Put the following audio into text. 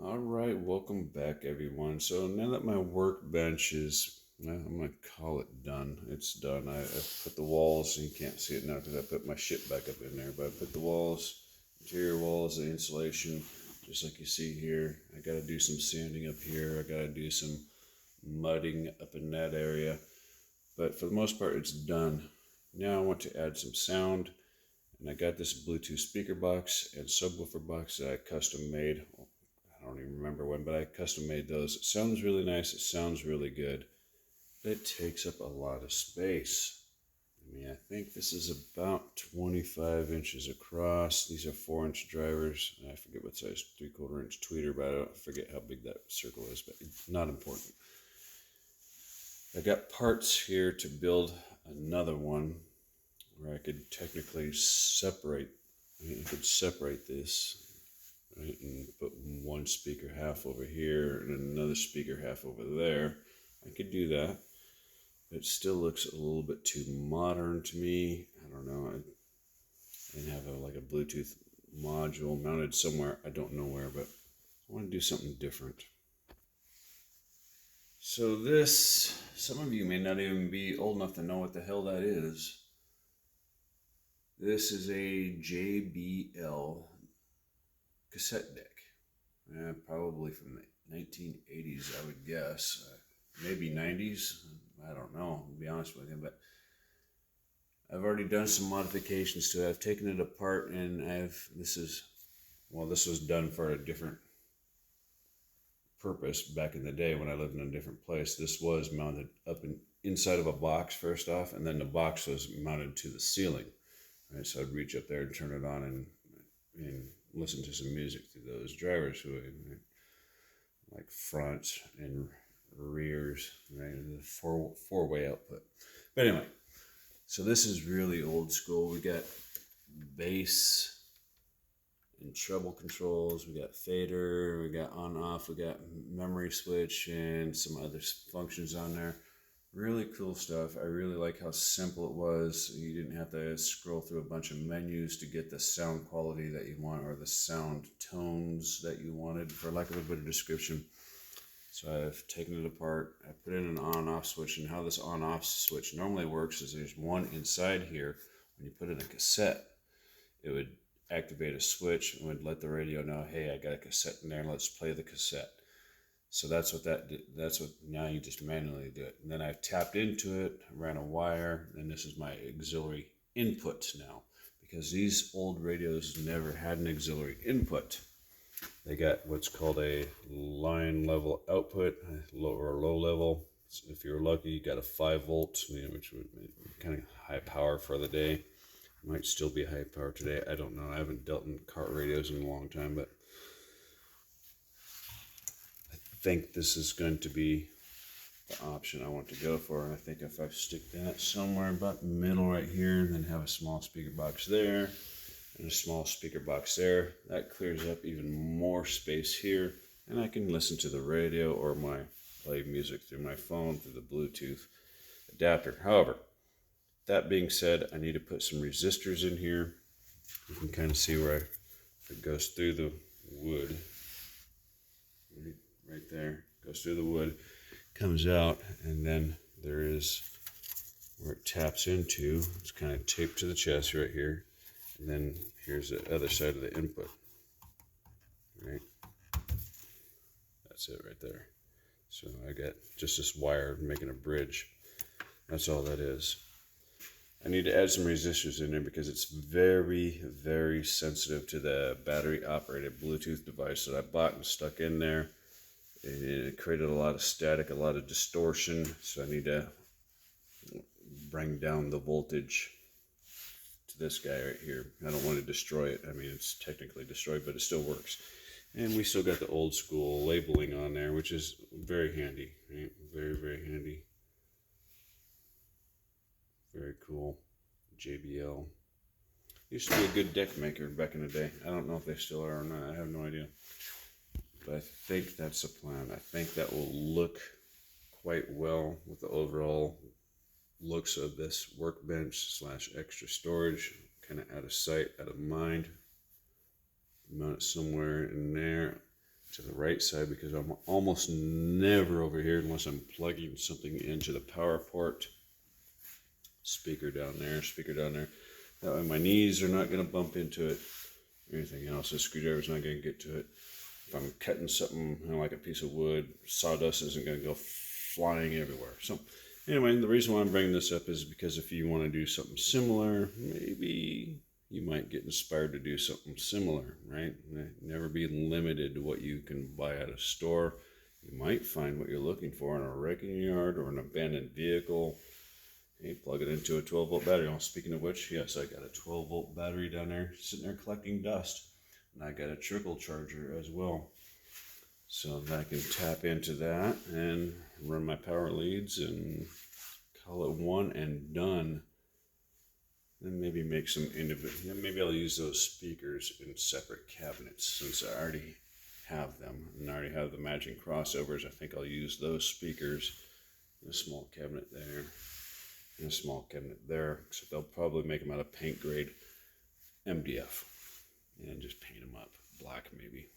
All right, welcome back, everyone. So now that my workbench is, I'm gonna call it done. It's done. I put the walls, and you can't see it now because I put my shit back up in there. But I put the walls, interior walls, the insulation, just like you see here. I gotta do some sanding up here. I gotta do some mudding up in that area. But for the most part, it's done. Now I want to add some sound, and I got this Bluetooth speaker box and subwoofer box that I custom made. I don't even remember when, but I custom made those. It sounds really nice. It sounds really good. But it takes up a lot of space. I mean, I think this is about 25 inches across. These are 4-inch drivers. I forget what size 3/4 inch tweeter, but I don't forget how big that circle is, but it's not important. I got parts here to build another one where I could technically separate. I could separate this. Right, and put one speaker half over here and another speaker half over there. I could do that. It still looks a little bit too modern to me. I don't know. I didn't have like a Bluetooth module mounted somewhere. I don't know where, but I want to do something different. So this, some of you may not even be old enough to know what the hell that is. This is a JBL cassette deck. Probably from the 1980s, I would guess. Maybe 90s. I don't know, to be honest with you. But I've already done some modifications to it. I've taken it apart, and this was done for a different purpose back in the day when I lived in a different place. This was mounted up inside of a box first off, and then the box was mounted to the ceiling. Right, so I'd reach up there and turn it on and listen to some music through those drivers, like front and rears, right? The four-way output. But anyway, so this is really old school. We got bass and treble controls. We got fader. We got on-off. We got memory switch and some other functions on there. Really cool stuff. I really like how simple it was. You didn't have to scroll through a bunch of menus to get the sound quality that you want or the sound tones that you wanted, for lack of a better description. So I've taken it apart. I put in an on-off switch, and how this on-off switch normally works is there's one inside here. When you put in a cassette, it would activate a switch and would let the radio know, hey, I got a cassette in there, let's play the cassette. So that's what now you just manually do it. And then I've tapped into it, ran a wire, and this is my auxiliary input now. Because these old radios never had an auxiliary input. They got what's called a line level output, or low level. So if you're lucky, you got a 5-volt, which would be kind of high power for the day. Might still be high power today. I don't know. I haven't dealt in car radios in a long time, but I think this is going to be the option I want to go for. And I think if I stick that somewhere about the middle right here, and then have a small speaker box there and a small speaker box there, that clears up even more space here, and I can listen to the radio or play music through my phone through the Bluetooth adapter. However, that being said, I need to put some resistors in here. You can kind of see where it goes through the wood. Right there, goes through the wood, comes out, and then there is where it taps into. It's kind of taped to the chassis right here, and then here's the other side of the input. Right, that's it right there. So I got just this wire making a bridge. That's all that is. I need to add some resistors in there because it's very, very sensitive to the battery operated Bluetooth device that I bought and stuck in there. It created a lot of static, a lot of distortion, so I need to bring down the voltage to this guy right here. I don't want to destroy it. I mean, it's technically destroyed, but it still works. And we still got the old school labeling on there, which is very handy, right? Very, very handy. Very cool. JBL. Used to be a good deck maker back in the day. I don't know if they still are or not. I have no idea. But I think that's the plan. I think that will look quite well with the overall looks of this workbench / extra storage. Kind of out of sight, out of mind. Mount it somewhere in there. to the right side because I'm almost never over here unless I'm plugging something into the power port. Speaker down there, speaker down there. That way my knees are not going to bump into it or anything else. The screwdriver's not going to get to it. If I'm cutting something, like a piece of wood, sawdust isn't going to go flying everywhere. So anyway, the reason why I'm bringing this up is because if you want to do something similar, maybe you might get inspired to do something similar, right? Never be limited to what you can buy at a store. You might find what you're looking for in a wrecking yard or an abandoned vehicle. Hey, plug it into a 12-volt battery. Oh, speaking of which, yes, I got a 12-volt battery down there sitting there collecting dust. And I got a trickle charger as well. So that I can tap into that and run my power leads and call it one and done. Then maybe make some individual, maybe I'll use those speakers in separate cabinets since I already have them and I already have the matching crossovers. I think I'll use those speakers in a small cabinet there and a small cabinet there. So they'll probably make them out of paint grade MDF and just paint them up black maybe.